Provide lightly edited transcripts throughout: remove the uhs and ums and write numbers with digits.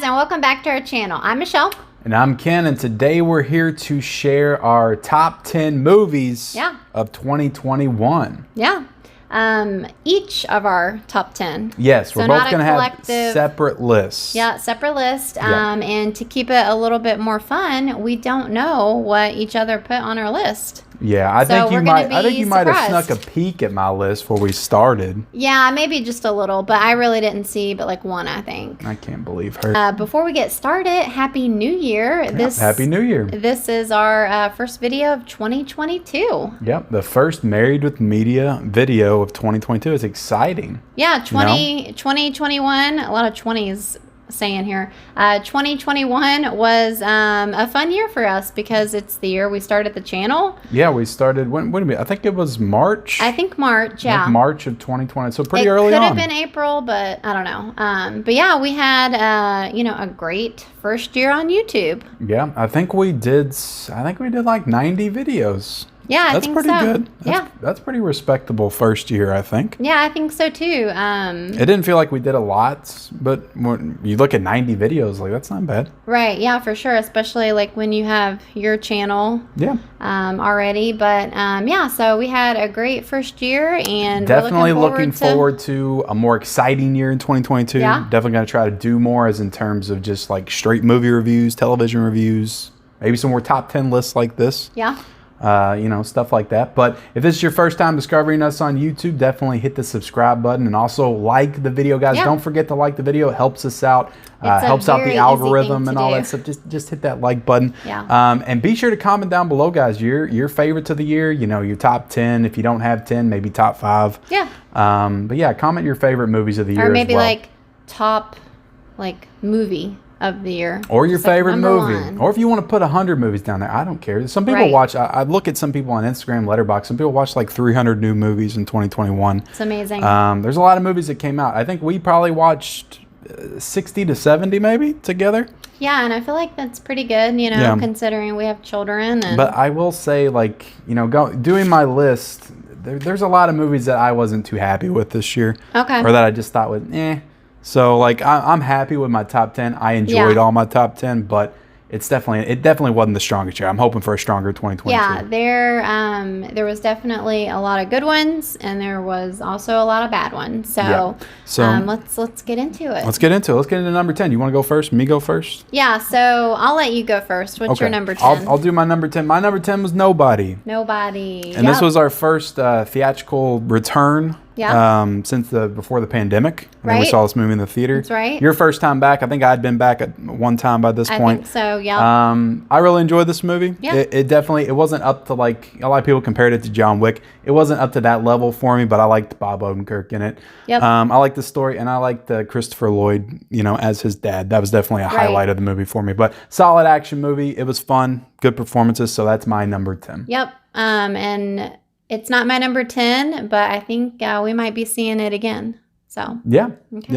and welcome back to our channel. I'm Michelle. And I'm Ken, and today we're here to share our top 10 movies of 2021. Yeah. Each of our top 10. Yes, we're both going to have separate lists. Yeah, separate list. And to keep it a little bit more fun, we don't know what each other put on our list. Yeah, I think you might have snuck a peek at my list before we started. Yeah, maybe just a little, but I really didn't see but like one, I think. I can't believe her. Before we get started, Happy New Year. Happy New Year. This is our first video of 2022. Yep, the first Married with Media video of 2022. It's exciting. Yeah, 2021, a lot of 20s saying here. 2021 was a fun year for us because it's the year we started the channel. Yeah, we started, I think it was March. I think March, yeah. Like March of 2020, so pretty early on. It could have been April, but I don't know. But yeah, we had, a great first year on YouTube. Yeah, I think we did like 90 videos. Yeah, I think so. That's pretty good. That's pretty respectable first year, I think. Yeah, I think so too. It didn't feel like we did a lot, but when you look at 90 videos, like that's not bad. Right, yeah, for sure, especially like when you have your channel already. But so we had a great first year, and definitely looking forward to a more exciting year in 2022. Yeah. Definitely going to try to do more as in terms of just like straight movie reviews, television reviews, maybe some more top 10 lists like this. Yeah. Stuff like that. But if this is your first time discovering us on YouTube, definitely hit the subscribe button and also like the video, guys. Don't forget to like the video. It helps us out. Helps out the algorithm and all that stuff. Just hit that like button. Yeah. And be sure to comment down below, guys, your favorites of the year. Your top 10. If you don't have 10, maybe top 5. Yeah. But yeah, comment your favorite movies of the year. Or maybe as well. like top movie of the year, or your favorite movie, 1. or if you want to put 100 movies down there, I don't care. Some people watch. I look at some people on Instagram, Letterboxd. Some people watch like 300 new movies in 2021. It's amazing. There's a lot of movies that came out. I think we probably watched 60 to 70 maybe together. Yeah, and I feel like that's pretty good, considering we have children. But I will say, doing my list, there's a lot of movies that I wasn't too happy with this year. Okay. Or that I just thought was So I'm happy with my top 10. I enjoyed all my top 10, but it definitely wasn't the strongest year. I'm hoping for a stronger 2022. Yeah, there was definitely a lot of good ones, and there was also a lot of bad ones. So let's get into it. Let's get into number 10. You want to go first? Me go first? Yeah, so I'll let you go first. What's your number 10? I'll do my number 10. My number 10 was Nobody. And this was our first theatrical return. Yeah. Since before the pandemic. I think we saw this movie in the theater. That's right. Your first time back. I think I had been back at one time by this point. I think so, yeah. I really enjoyed this movie. Yeah. It wasn't up to a lot of people compared it to John Wick. It wasn't up to that level for me, but I liked Bob Odenkirk in it. Yep. I liked the story, and I liked Christopher Lloyd, as his dad. That was definitely a highlight of the movie for me. But solid action movie. It was fun. Good performances. So that's my number 10. Yep. And it's not my number 10, but I think we might be seeing it again. So yeah, okay.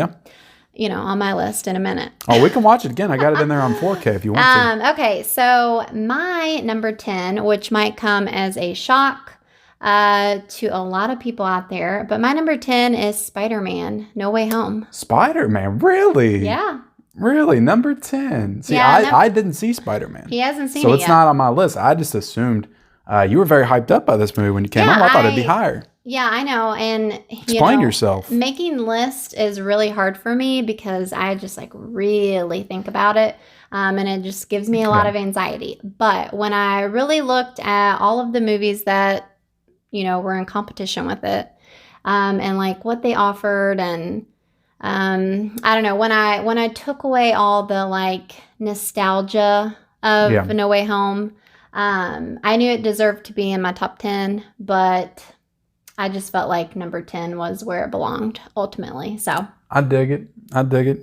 Yeah. On my list in a minute. Oh, we can watch it again. I got it in there on 4K if you want to. Okay, so my number 10, which might come as a shock to a lot of people out there, but my number 10 is Spider-Man: No Way Home. Spider-Man, really? Yeah. Really, number 10. See, I didn't see Spider-Man. He hasn't seen it yet. So it's not on my list. I just assumed. You were very hyped up by this movie when you came out. I thought it'd be higher. Yeah, I know. And explain yourself. Making lists is really hard for me because I just really think about it. And it just gives me a lot of anxiety. But when I really looked at all of the movies that, were in competition with it, and what they offered, and I don't know, when I took away all the nostalgia of No Way Home, I knew it deserved to be in my top 10, but I just felt like number 10 was where it belonged ultimately. So I dig it.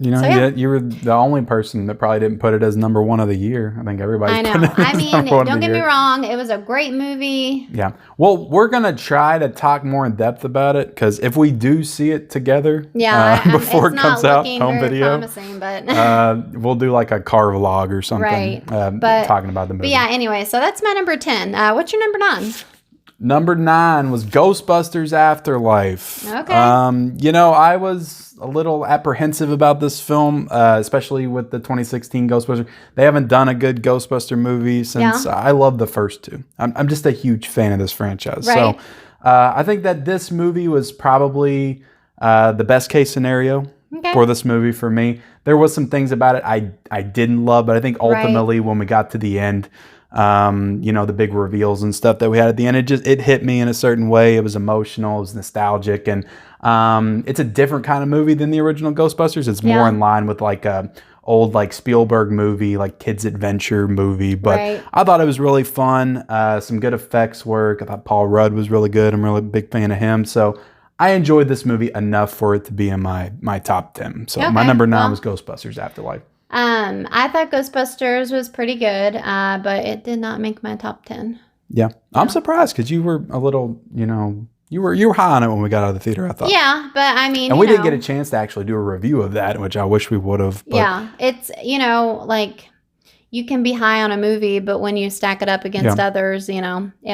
You were the only person that probably didn't put it as number 1 of the year. I think everybody's put it as number 1 don't get me wrong. It was a great movie. Yeah. Well, we're going to try to talk more in depth about it because if we do see it together before it comes out, home video, promising, but we'll do like a car vlog or something but, talking about the movie. But yeah, anyway, so that's my number 10. What's your number 9? Number 9 was Ghostbusters Afterlife. Okay. I was a little apprehensive about this film, especially with the 2016 Ghostbusters. They haven't done a good Ghostbuster movie since I love the first two. I'm just a huge fan of this franchise. Right. So I think that this movie was probably the best case scenario for this movie for me. There was some things about it I didn't love, but I think ultimately when we got to the end, the big reveals and stuff that we had at the end, it hit me in a certain way. It was emotional, it was nostalgic, and it's a different kind of movie than the original Ghostbusters. It's more in line with like a old like Spielberg movie, like kids adventure movie. But I thought it was really fun. Some good effects work. I thought Paul Rudd was really good. I'm a really big fan of him. So I enjoyed this movie enough for it to be in my top 10. So my number 9 was Ghostbusters Afterlife. I thought Ghostbusters was pretty good, but it did not make my top 10. Yeah. I'm surprised because you were a little, you were high on it when we got out of the theater, I thought. Yeah, but I mean, and we didn't get a chance to actually do a review of that, which I wish we would have. Yeah, it's, like you can be high on a movie, but when you stack it up against others, it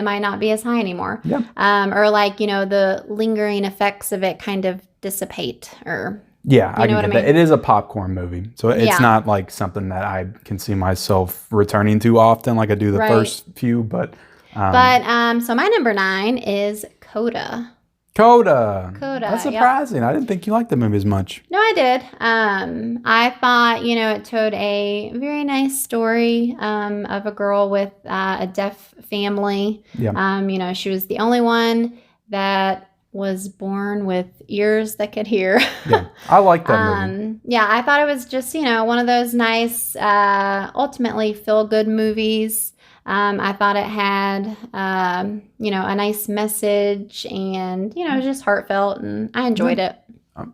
might not be as high anymore. Yeah. Or like, the lingering effects of it kind of dissipate or... Yeah, I get that. It is a popcorn movie, so it's not like something that I can see myself returning to often, like I do the first few. But so my number 9 is Coda. Coda. That's surprising. Yep. I didn't think you liked the movie as much. No, I did. I thought it told a very nice story of a girl with a deaf family. Yeah. She was the only one that was born with ears that could hear. Yeah, I like that movie. Yeah, I thought it was just, one of those nice, ultimately feel-good movies. I thought it had, a nice message and, it was just heartfelt and I enjoyed it.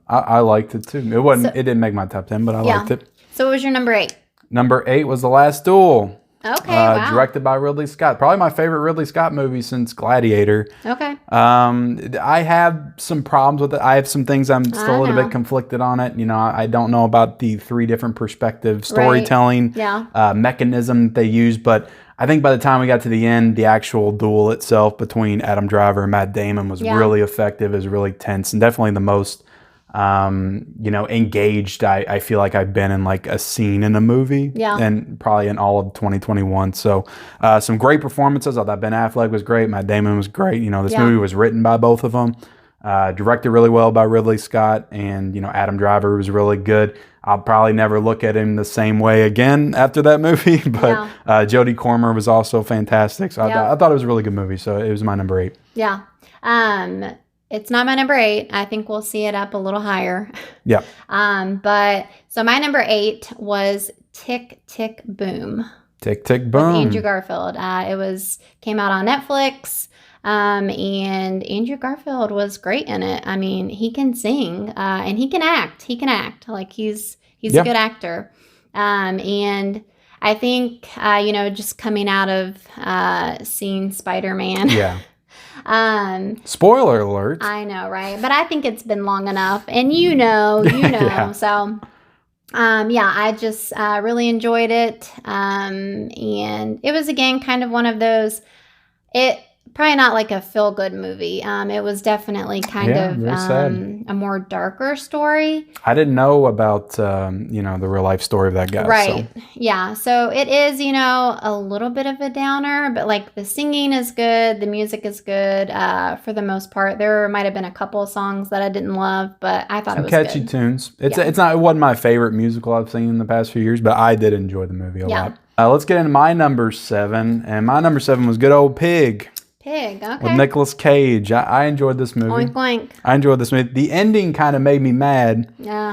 I liked it too. It didn't make my top 10, but I liked it. So what was your number 8? Number 8 was The Last Duel. Okay, wow. Directed by Ridley Scott. Probably my favorite Ridley Scott movie since Gladiator. Okay. I have some problems with it. I have some things I'm still a little bit conflicted on it. I don't know about the 3 different perspective storytelling mechanism that they use, but I think by the time we got to the end, the actual duel itself between Adam Driver and Matt Damon was really effective. It was really tense and definitely the most engaged I feel like I've been in like a scene in a movie and probably in all of 2021. So some great performances. I thought Ben Affleck was great. Matt Damon was great. This movie was written by both of them, directed really well by Ridley Scott, and Adam Driver was really good. I'll probably never look at him the same way again after that movie, but Jodie Comer was also fantastic. So I thought it was a really good movie. So it was my number 8. Yeah. It's not my number 8. I think we'll see it up a little higher. Yeah. But so my number 8 was Tick, Tick, Boom. Tick, Tick, Boom. With Andrew Garfield. It came out on Netflix. And Andrew Garfield was great in it. I mean, he can sing, and he can act. Like he's a good actor. And I think, just coming out of seeing Spider-Man. Yeah. Spoiler alert. I know, right? But I think it's been long enough, and yeah. So, I just really enjoyed it, and it was again kind of one of those. Probably not like a feel-good movie. It was definitely kind of a more darker story. I didn't know about, the real-life story of that guy. Right. So. Yeah. So it is, a little bit of a downer, but like the singing is good. The music is good for the most part. There might have been a couple of songs that I didn't love, but I thought it was catchy good. Tunes. It wasn't my favorite musical I've seen in the past few years, but I did enjoy the movie a lot. Let's get into my number 7, and my number 7 was Good Old Pig. Pig, okay. With Nicolas Cage. I enjoyed this movie. Oink, oink. I enjoyed this movie. The ending kind of made me mad. Yeah.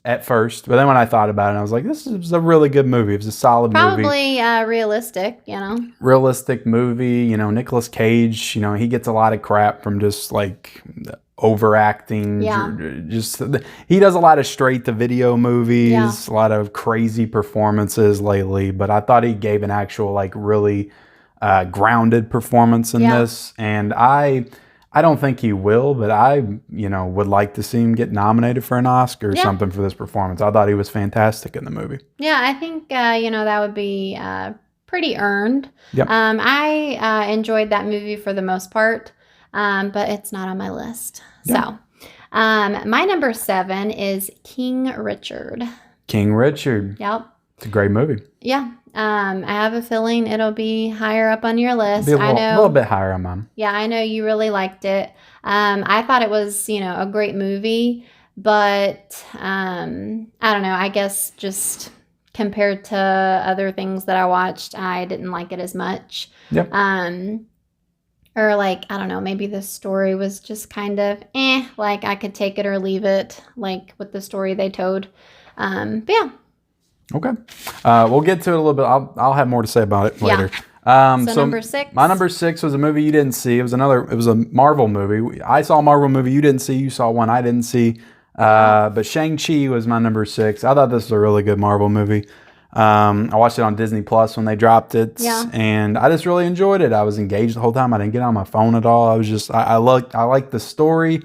At first, but then when I thought about it, I was like, this is a really good movie. It was a solid movie. Probably realistic, Realistic movie. Nicolas Cage, he gets a lot of crap from just like overacting. Yeah. He does a lot of straight to video movies, a lot of crazy performances lately, but I thought he gave an actual like really grounded performance in this, and I don't think he will, but I would like to see him get nominated for an Oscar or something for this performance. I thought he was fantastic in the movie. Yeah, I think that would be pretty earned. Yep. I enjoyed that movie for the most part, but it's not on my list. Yep. So, my number 7 is King Richard. King Richard. Yep. It's a great movie. Yeah. I have a feeling it'll be higher up on your list. Be a I know. little bit higher on mine. Yeah, I know you really liked it. I thought it was, a great movie, but I don't know. I guess just compared to other things that I watched, I didn't like it as much. Yep. Or like, I don't know, maybe the story was just kind of like I could take it or leave it, like with the story they told. But yeah. Okay. We'll get to it a little bit. I'll have more to say about it later. So number 6? My number 6 was a movie you didn't see. It was a Marvel movie. I saw a Marvel movie you didn't see. You saw one I didn't see. But Shang-Chi was my number 6. I thought this was a really good Marvel movie. I watched it on Disney Plus when they dropped it. Yeah. And I just really enjoyed it. I was engaged the whole time. I didn't get on my phone at all. I was just, I liked the story.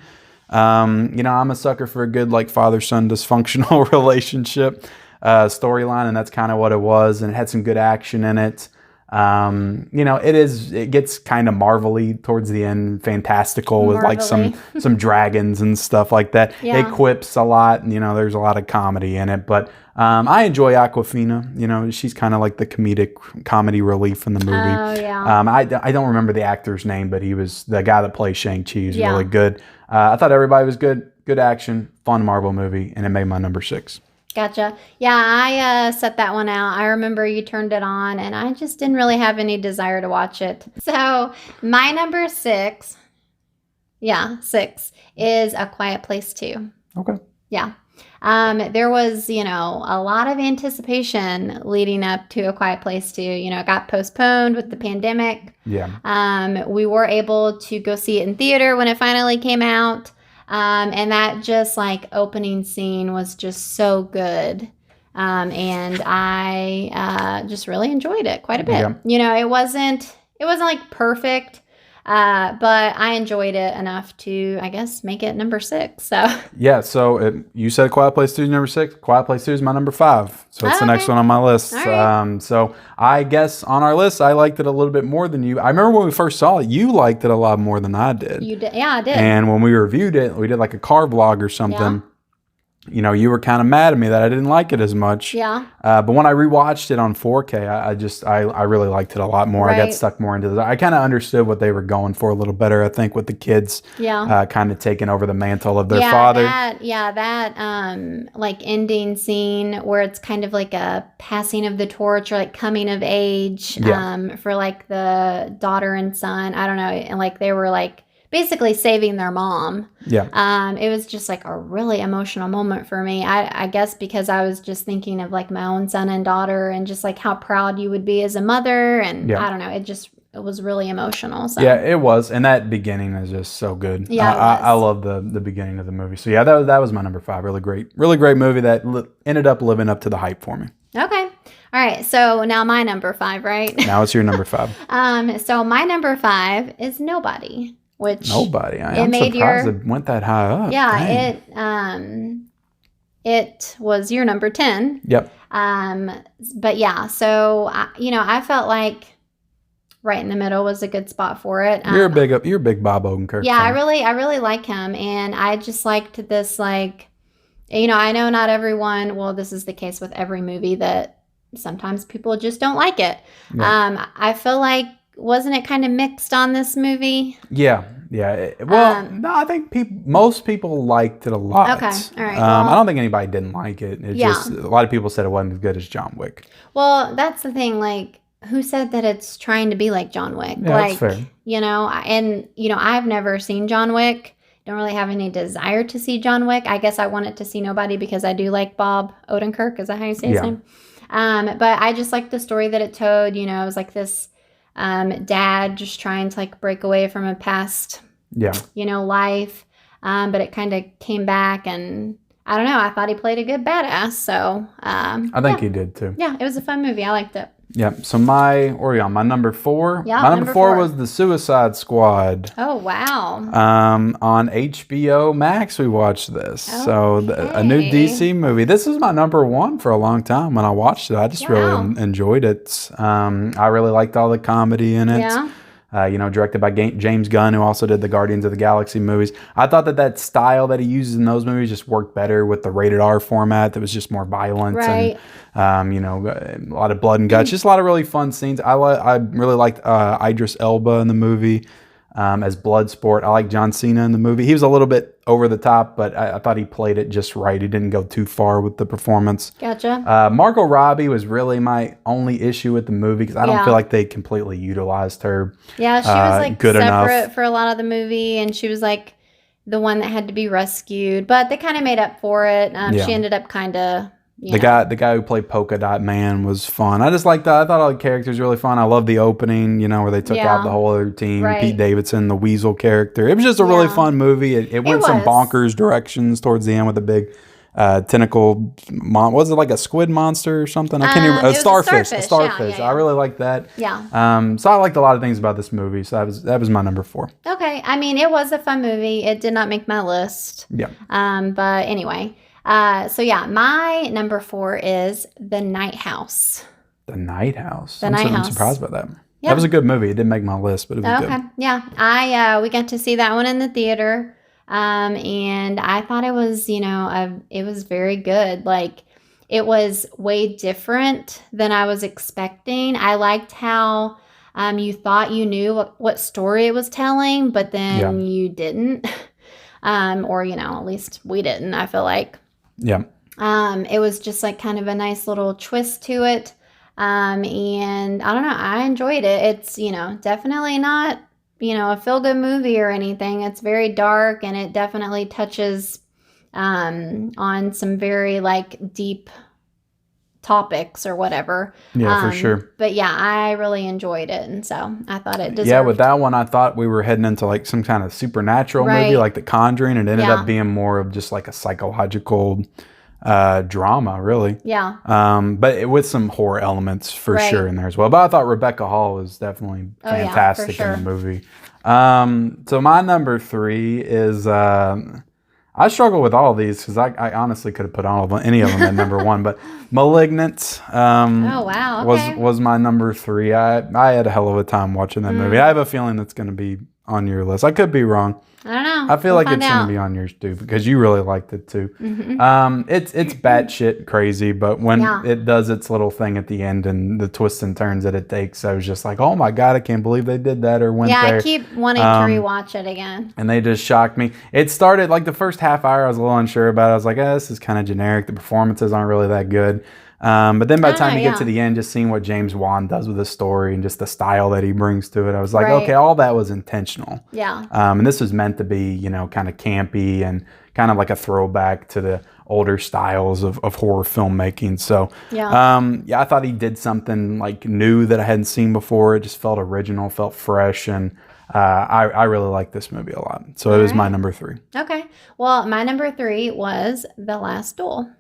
I'm a sucker for a good, like, father-son dysfunctional relationship storyline, and that's kind of what it was. And it had some good action in it. It gets kind of Marvel-y towards the end, fantastical with like some dragons and stuff like that. Yeah. It quips a lot, and there's a lot of comedy in it. But I enjoy Awkwafina. She's kind of like the comedy relief in the movie. Oh yeah. I don't remember the actor's name, but he was the guy that plays Shang-Chi. He's Yeah. really good. I thought everybody was good. Good action, fun Marvel movie, and it made my number 6. Gotcha. Yeah, I set that one out. I remember you turned it on, and I just didn't really have any desire to watch it. So my number 6, 6, is A Quiet Place 2. Okay. Yeah. There was, a lot of anticipation leading up to A Quiet Place 2. It got postponed with the pandemic. Yeah. We were able to go see it in theater when it finally came out. And that just like opening scene was just so good. And I just really enjoyed it quite a bit. Yeah. It wasn't like perfect, but I enjoyed it enough to, I guess, make it number 6. So yeah. So you said Quiet Place 2 is number 6. Quiet Place 2 is my number 5. So it's the next one on my list. All right. So I guess on our list, I liked it a little bit more than you. I remember when we first saw it, you liked it a lot more than I did. You did, yeah, I did. And when we reviewed it, we did like a car vlog or something. You were kind of mad at me that I didn't like it as much. Yeah. But when I rewatched it on 4K, I really liked it a lot more. Right. I got stuck more into it. I kind of understood what they were going for a little better, I think, with the kids kind of taking over the mantle of their father. That like ending scene where it's kind of like a passing of the torch or like coming of age for like the daughter and son. I don't know. And like they were like basically saving their mom. Yeah. It was just like a really emotional moment for me. I guess because I was just thinking of like my own son and daughter and just like how proud you would be as a mother. And I don't know, it was really emotional. So. Yeah, it was. And that beginning is just so good. Yeah, I love the beginning of the movie. So yeah, that was my number 5. Really great movie that ended up living up to the hype for me. Okay. All right. So now my number 5, right? Now it's your number 5. So my number 5 is Nobody. Which Nobody. I'm surprised it went that high up. Yeah, Dang. it was your number 10. Yep. But yeah, so I felt like right in the middle was a good spot for it. You're a big Bob Odenkirk. Yeah, fan. I really like him, and I just liked this like, I know not everyone. Well, this is the case with every movie that sometimes people just don't like it. Yeah. I feel like. Wasn't it kind of mixed on this movie? Yeah. No, I think most people liked it a lot. Okay, all right. I don't think anybody didn't like it. Just a lot of people said it wasn't as good as John Wick. Well, that's the thing. Like, who said that it's trying to be like John Wick? Yeah, like, that's fair. I've never seen John Wick. Don't really have any desire to see John Wick. I guess I wanted to see Nobody because I do like Bob Odenkirk. Is that how you say his name? But I just like the story that it told. It was like this. Dad just trying to like break away from a past, life. But it kind of came back, and I don't know. I thought he played a good badass. So I think he did too. Yeah, it was a fun movie. I liked it. Yep. So where are you on? My number 4? Yeah, my number 4 was The Suicide Squad. Oh, wow. On HBO Max, we watched this. Okay. So a new DC movie. This is my number 1 for a long time. When I watched it, I just really enjoyed it. I really liked all the comedy in it. Yeah. Directed by James Gunn, who also did the Guardians of the Galaxy movies. I thought that style that he uses in those movies just worked better with the rated R format that was just more violent right. and, a lot of blood and guts. Just a lot of really fun scenes. I really liked Idris Elba in the movie as Bloodsport. I like John Cena in the movie. He was a little bit over the top, but I thought he played it just right. He didn't go too far with the performance. Gotcha. Margot Robbie was really my only issue with the movie because I don't feel like they completely utilized her. Yeah, she was like good separate enough for a lot of the movie, and she was like the one that had to be rescued, but they kind of made up for it. She ended up kind of. The guy who played Polka Dot Man was fun. I just liked that. I thought all the characters were really fun. I love the opening, where they took out the whole other team. Right. Pete Davidson, the Weasel character. It was just a really fun movie. It went some bonkers directions towards the end with a big tentacle. Was it like a squid monster or something? I can't even. A starfish. A starfish. Yeah. I really liked that. Yeah. So I liked a lot of things about this movie. So that was my number 4. Okay. I mean, it was a fun movie. It did not make my list. Yeah. But anyway. My number 4 is The Night House. The Night House. I'm surprised by that. Yeah. That was a good movie. It didn't make my list, but it was good. Okay. Yeah. We got to see that one in the theater. And I thought it was, it was very good. Like, it was way different than I was expecting. I liked how you thought you knew what story it was telling, but then you didn't. Or, at least we didn't, I feel like. Yeah. It was just like kind of a nice little twist to it. And I don't know, I enjoyed it. It's, definitely not, a feel-good movie or anything. It's very dark, and it definitely touches on some very like deep topics or whatever. Yeah, for sure. But yeah, I really enjoyed it, and so I thought it deserved. Yeah, with that one, I thought we were heading into like some kind of supernatural movie, like The Conjuring, and it ended up being more of just like a psychological drama, really. Yeah. But with some horror elements for sure in there as well. But I thought Rebecca Hall was definitely fantastic in the movie. So my number 3 is I struggle with all of these because I honestly could have put any of them at number 1, but Malignant was my number 3. I had a hell of a time watching that movie. I have a feeling that's going to be on your list. I could be wrong. I don't know. I feel like it's going to be on yours too because you really liked it too. Mm-hmm. It's batshit crazy, but when it does its little thing at the end and the twists and turns that it takes, I was just like, oh my God, I can't believe they did that or went there. I keep wanting to rewatch it again. And they just shocked me. It started like the first half hour, I was a little unsure about it. I was like, this is kind of generic. The performances aren't really that good. But then by the time you get to the end, just seeing what James Wan does with the story and just the style that he brings to it, I was like, okay, all that was intentional. Yeah. And this was meant to be, kind of campy and kind of like a throwback to the older styles of horror filmmaking. So, I thought he did something like new that I hadn't seen before. It just felt original, felt fresh, and I really liked this movie a lot. So it was my number 3. Okay. Well, my number 3 was The Last Duel.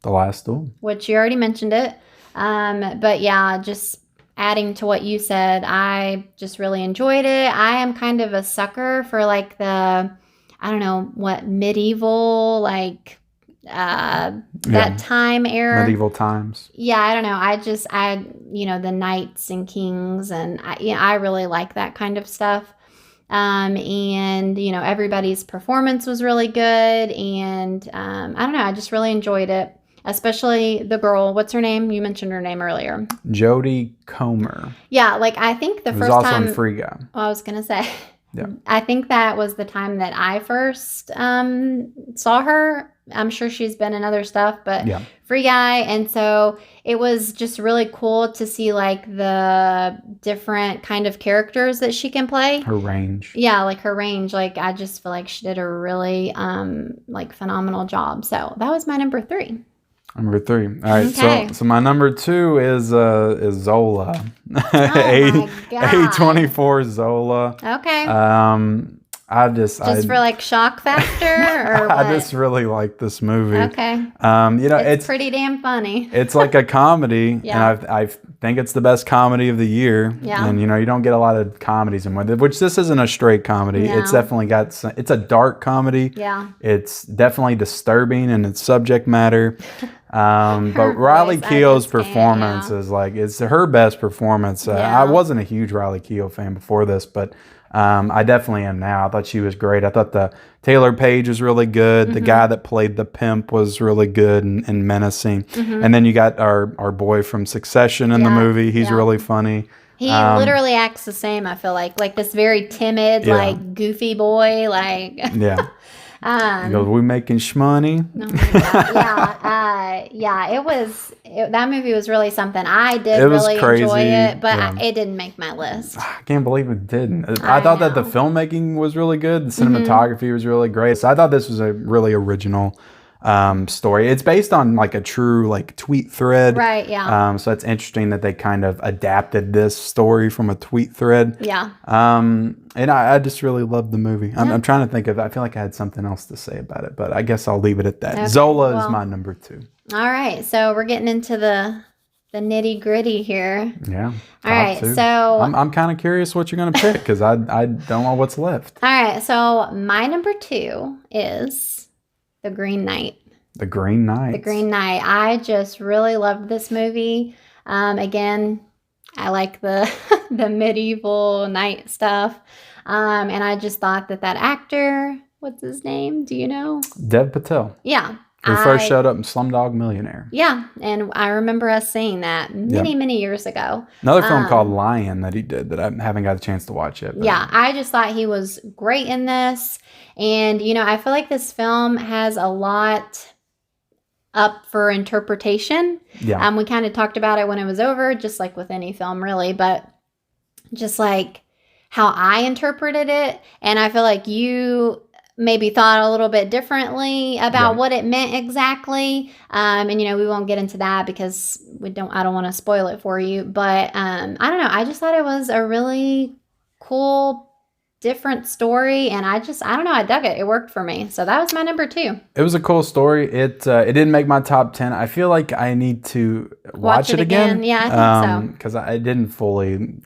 The Last Duel. Which you already mentioned it. But yeah, just adding to what you said, I just really enjoyed it. I am kind of a sucker for like medieval, like that time era. Medieval times. Yeah, I don't know. The knights and kings, and I really like that kind of stuff. And everybody's performance was really good, and I don't know, I just really enjoyed it. Especially the girl, what's her name? You mentioned her name earlier. Jodie Comer. Yeah, like I think the first time. time. Also in Free Guy. I was going to say. Yeah. I think that was the time that I first saw her. I'm sure she's been in other stuff, but Free Guy. And so it was just really cool to see like the different kind of characters that she can play. Her range. Yeah, like her range. Like I just feel like she did a really phenomenal job. So that was my number 3. Number 3. All right. Okay. So my number 2 is Zola. A24 Zola. Okay. For like shock factor or what? I just really like this movie. Okay. It's pretty damn funny. It's like a comedy, and I think it's the best comedy of the year. Yeah. And, you know, you don't get a lot of comedies in with it, which this isn't a straight comedy. No. It's definitely got some, it's a dark comedy. Yeah. It's definitely disturbing in its subject matter. But Riley voice, Keough's performance is like, it's her best performance. I wasn't a huge Riley Keough fan before this, but I definitely am now. I thought she was great. I thought the Taylor Page was really good. The guy that played the pimp was really good and menacing. And then you got our boy from Succession in the movie. He's really funny. He literally acts the same, I feel like this very timid, like goofy boy, like yeah. He goes, "We making shmoney?" Oh my God. That movie was really something. I did really enjoy it, but it didn't make my list. I can't believe it didn't. I thought that the filmmaking was really good. The cinematography was really great. So I thought this was a really original story. It's based on like a true like tweet thread. Right, yeah. So it's interesting that they kind of adapted this story from a tweet thread. Yeah. And I just really loved the movie. I'm trying to think of, I feel like I had something else to say about it, but I guess I'll leave it at that. Okay, Zola is my number 2. All right. So we're getting into the nitty gritty here. Yeah. All right. So I'm kind of curious what you're going to pick because I don't know what's left. All right. So my number 2 is The Green Knight. The Green Knight. The Green Knight. I just really loved this movie. Again, I like the the medieval knight stuff. And I just thought that actor, what's his name? Do you know? Dev Patel. Yeah. Who first showed up in Slumdog Millionaire. Yeah. And I remember us seeing that many years ago. Another film called Lion that he did that I haven't got a chance to watch yet. Yeah. I just thought he was great in this. And, you know, I feel like this film has a lot up for interpretation. Yeah. We kind of talked about it when it was over, just like with any film really, but just like how I interpreted it. And I feel like you maybe thought a little bit differently about what it meant exactly. And, you know, we won't get into that because I don't want to spoil it for you, but I don't know. I just thought it was a really cool, different story, and I don't know, I dug it. It worked for me. So that was my number 2. It was a cool story. It didn't make my top 10. I feel like I need to watch it again. Yeah, I think so. Because I didn't fully.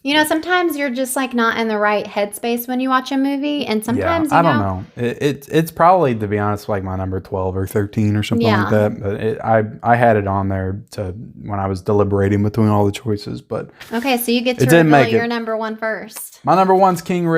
You know, sometimes you're just like not in the right headspace when you watch a movie, and sometimes I don't know. It's probably, to be honest, like my number 12 or 13 or something like that. But I had it on there when I was deliberating between all the choices. But okay, so you get to reveal your number 1 first. My number 1's King Richard.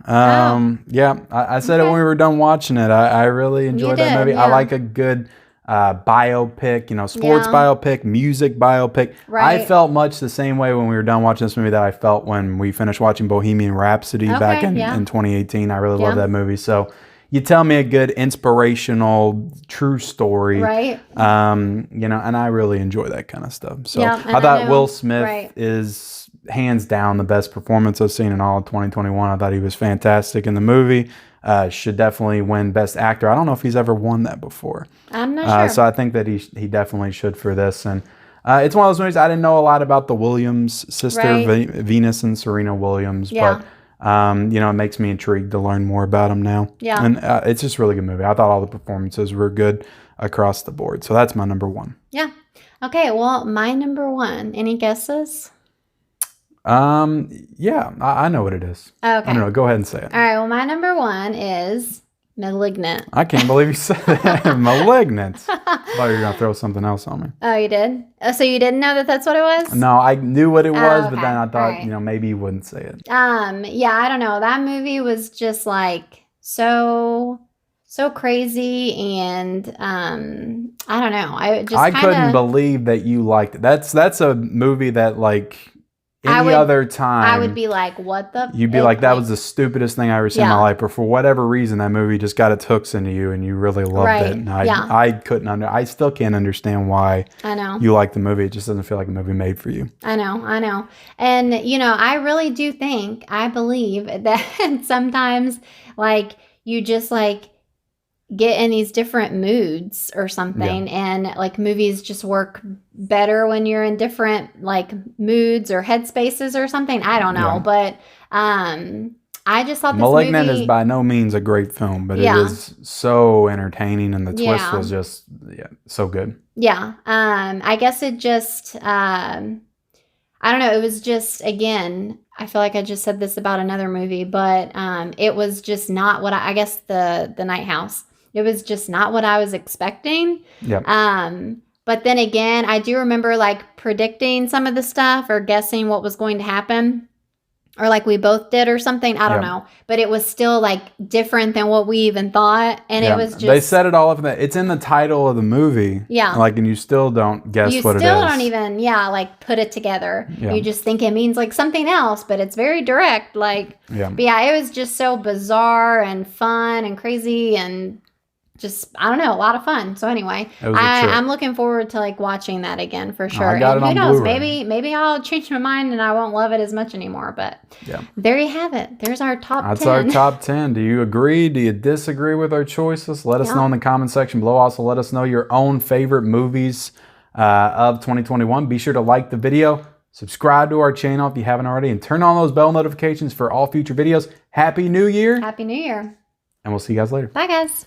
Yeah, I said it when we were done watching it. I really enjoyed that movie. Yeah. I like a good biopic, you know, sports biopic, music biopic. Right. I felt much the same way when we were done watching this movie that I felt when we finished watching Bohemian Rhapsody back in 2018. I really love that movie. So you tell me a good inspirational true story. Right. You know, and I really enjoy that kind of stuff. So I thought Will Smith is hands down the best performance I've seen in all of 2021. I thought he was fantastic in the movie. Should definitely win Best Actor. I don't know if he's ever won that before. I'm not sure. So I think that he definitely should for this. And it's one of those movies, I didn't know a lot about the Williams sister, Venus and Serena Williams. Yeah. But, you know, it makes me intrigued to learn more about them now. Yeah. And it's just a really good movie. I thought all the performances were good across the board. So that's my number 1. Yeah. Okay, well, my number 1. Any guesses? Yeah, I know what it is. Okay. I don't know. Go ahead and say it. All right. Well, my number 1 is Malignant. I can't believe you said that. Malignant. I thought you were going to throw something else on me. Oh, you did? So you didn't know that that's what it was? No, I knew what it was, but then I thought, you know, maybe you wouldn't say it. Yeah, I don't know. That movie was just like so crazy, and I don't know. I couldn't believe that you liked it. That's a movie that like other time I would be like, what the? You'd be like, that was the stupidest thing I ever seen in my life. But for whatever reason, that movie just got its hooks into you, and you really loved it. And I still can't understand why you like the movie. It just doesn't feel like a movie made for you. I know. And you know, I really do I believe that sometimes like you just like get in these different moods or something, and like movies just work better when you're in different like moods or headspaces or something. I don't know, but I just thought this Malignant movie is by no means a great film, but Yeah. it is so entertaining, and the twist Yeah. was just so good. Yeah. I guess it just I don't know. It was just, again, I feel like I just said this about another movie, but it was just not what I guess the Night House. It was just not what I was expecting. Yep. But then again, I do remember like predicting some of the stuff or guessing what was going to happen. Or like we both did or something. I don't know. But it was still like different than what we even thought. And it was just... They set it all up. It's in the title of the movie. Yeah. Like, and you still don't guess what it is. You still don't even, like put it together. Yeah. You just think it means like something else, but it's very direct. Like, But yeah, it was just so bizarre and fun and crazy and just, I don't know, a lot of fun. So anyway, I'm looking forward to like watching that again for sure. I got it on who knows, Blu-ray. maybe I'll change my mind and I won't love it as much anymore. But there you have it. There's our top 10. That's our top 10. Do you agree? Do you disagree with our choices? Let us know in the comment section below. Also, let us know your own favorite movies of 2021. Be sure to like the video, subscribe to our channel if you haven't already, and turn on those bell notifications for all future videos. Happy New Year. Happy New Year. And we'll see you guys later. Bye, guys.